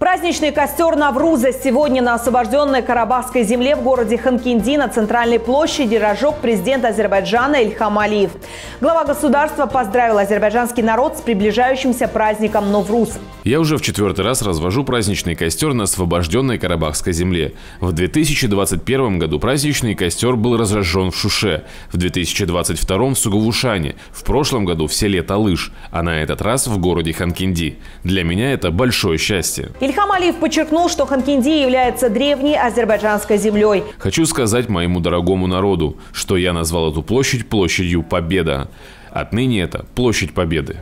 Праздничный костер Навруза сегодня на освобожденной Карабахской земле в городе Ханкинди на центральной площади разжег президент Азербайджана Ильхам Алиев. Глава государства поздравил азербайджанский народ с приближающимся праздником Навруз. Я уже в 4-й раз развожу праздничный костер на освобожденной Карабахской земле. В 2021 году праздничный костер был разожжен в Шуше, в 2022 в Сугувушане, в прошлом году в селе Талыш, а на этот раз в городе Ханкинди. Для меня это большое счастье. Ильхам Алиев подчеркнул, что Ханкинди является древней азербайджанской землей. Хочу сказать моему дорогому народу, что я назвал эту площадь площадью Победа. Отныне это площадь Победы.